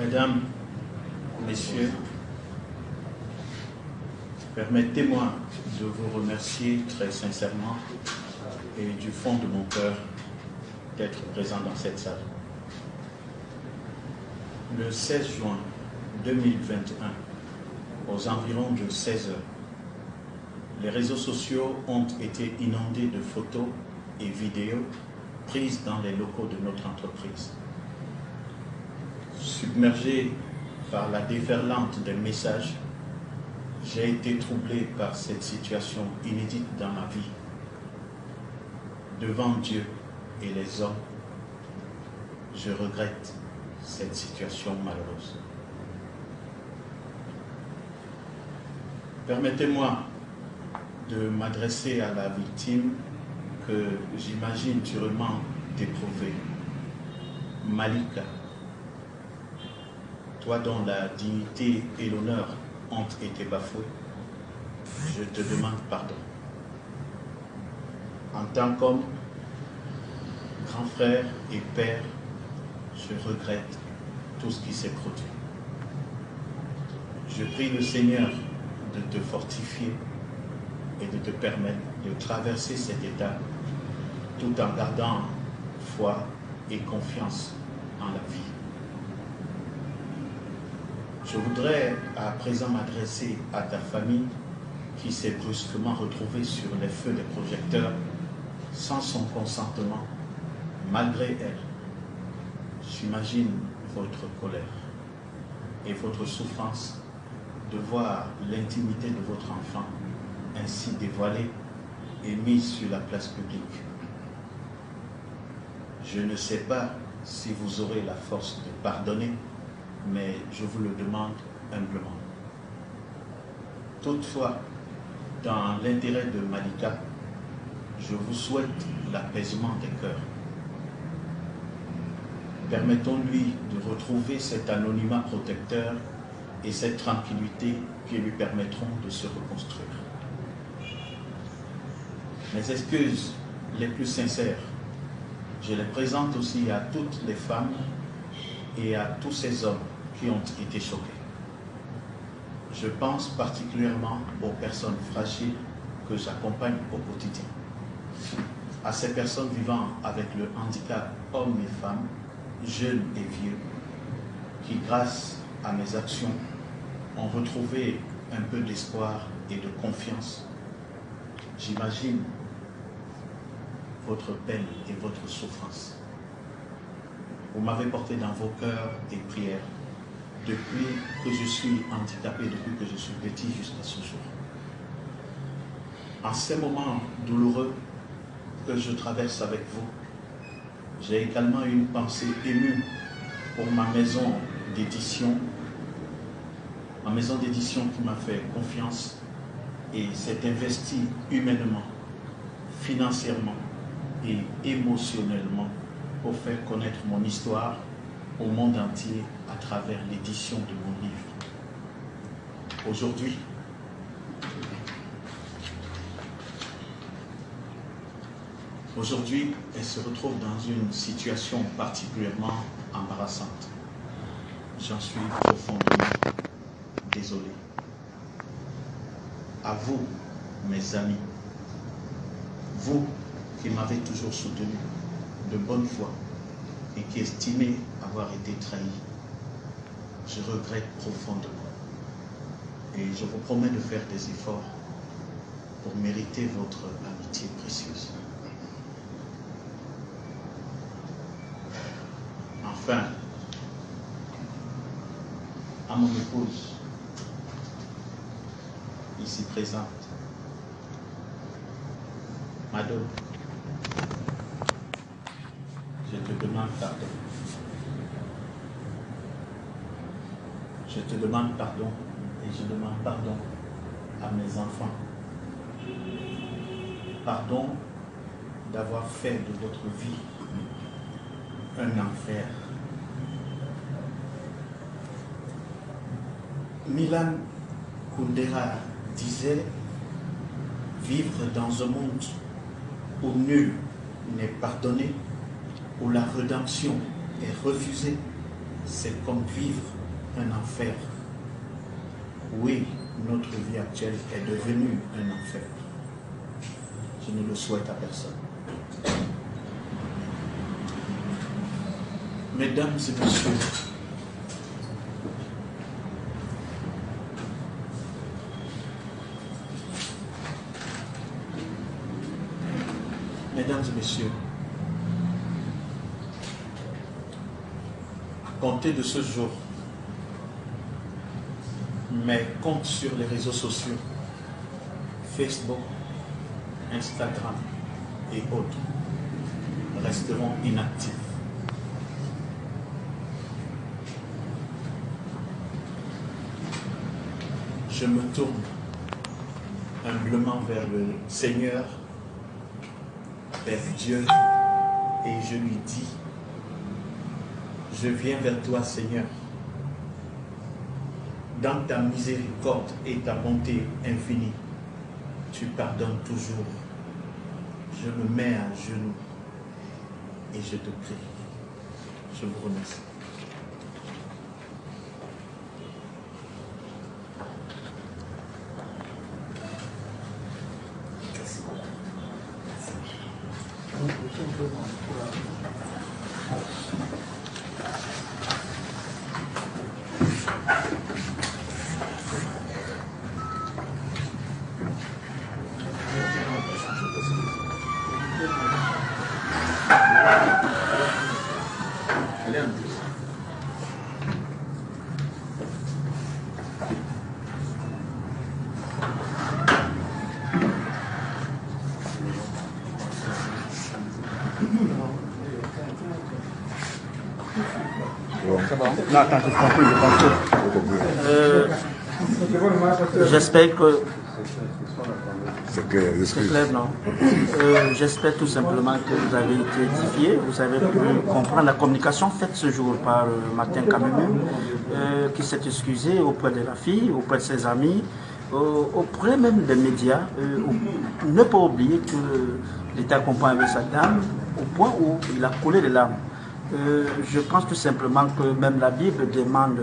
Mesdames, Messieurs, permettez-moi de vous remercier très sincèrement et du fond de mon cœur d'être présent dans cette salle. Le 16 juin 2021, aux environs de 16 heures, les réseaux sociaux ont été inondés de photos et vidéos prises dans les locaux de notre entreprise. Submergé par la déferlante des messages, j'ai été troublé par cette situation inédite dans ma vie. Devant Dieu et les hommes, je regrette cette situation malheureuse. Permettez-moi de m'adresser à la victime que j'imagine durement éprouvée, Malika. Toi dont la dignité et l'honneur ont été bafoués, je te demande pardon. En tant qu'homme, grand frère et père, je regrette tout ce qui s'est produit. Je prie le Seigneur de te fortifier et de te permettre de traverser cet état tout en gardant foi et confiance en la vie. Je voudrais à présent m'adresser à ta famille qui s'est brusquement retrouvée sur les feux des projecteurs sans son consentement, malgré elle. J'imagine votre colère et votre souffrance de voir l'intimité de votre enfant ainsi dévoilée et mise sur la place publique. Je ne sais pas si vous aurez la force de pardonner, mais je vous le demande humblement. Toutefois, dans l'intérêt de Malika, je vous souhaite l'apaisement des cœurs. Permettons-lui de retrouver cet anonymat protecteur et cette tranquillité qui lui permettront de se reconstruire. Mes excuses les plus sincères, je les présente aussi à toutes les femmes et à tous ces hommes qui ont été choqués. Je pense particulièrement aux personnes fragiles que j'accompagne au quotidien, à ces personnes vivant avec le handicap, hommes et femmes, jeunes et vieux, qui grâce à mes actions ont retrouvé un peu d'espoir et de confiance. J'imagine votre peine et votre souffrance. Vous m'avez porté dans vos cœurs et prières depuis que je suis handicapé, depuis que je suis petit jusqu'à ce jour. En ces moments douloureux que je traverse avec vous, j'ai également une pensée émue pour ma maison d'édition, qui m'a fait confiance et s'est investie humainement, financièrement et émotionnellement pour faire connaître mon histoire au monde entier à travers l'édition de mon livre. Aujourd'hui, elle se retrouve dans une situation particulièrement embarrassante. J'en suis profondément désolé. À vous, mes amis, vous qui m'avez toujours soutenu de bonne foi et qui estimez avoir été trahi, je regrette profondément. Et je vous promets de faire des efforts pour mériter votre amitié précieuse. Enfin, à mon épouse, ici présente, Mado, je te demande pardon. Je te demande pardon et je demande pardon à mes enfants. Pardon d'avoir fait de votre vie un enfer. Milan Kundera disait « Vivre dans un monde où nul n'est pardonné, où la rédemption est refusée, c'est comme vivre un enfer. Oui, notre vie actuelle est devenue un enfer. Je ne le souhaite à personne. Mesdames et messieurs, mesdames et messieurs, à compter de ce jour, mes comptes sur les réseaux sociaux, Facebook, Instagram et autres, resteront inactifs. Je me tourne humblement vers le Seigneur, vers Dieu, et je lui dis, je viens vers toi, Seigneur. Dans ta miséricorde et ta bonté infinie, tu pardonnes toujours. Je me mets à genoux et je te prie. Je vous remercie. Non, attends, j'ai compris, j'espère que... C'est clair, non. J'espère tout simplement que vous avez été édifié, vous avez pu comprendre la communication faite ce jour par Martin Kamemu, qui s'est excusé auprès de la fille, auprès de ses amis, auprès même des médias. Ne pas oublier que l'État accompagne avec sa dame au point où il a coulé des larmes. Je pense tout simplement que même la Bible demande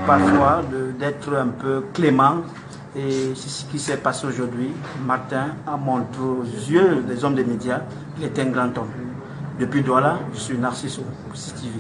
parfois d'être un peu clément. Et c'est ce qui s'est passé aujourd'hui. Martin a montré aux yeux des hommes des médias qu'il est un grand homme. Depuis Douala, je suis Narcisse TV.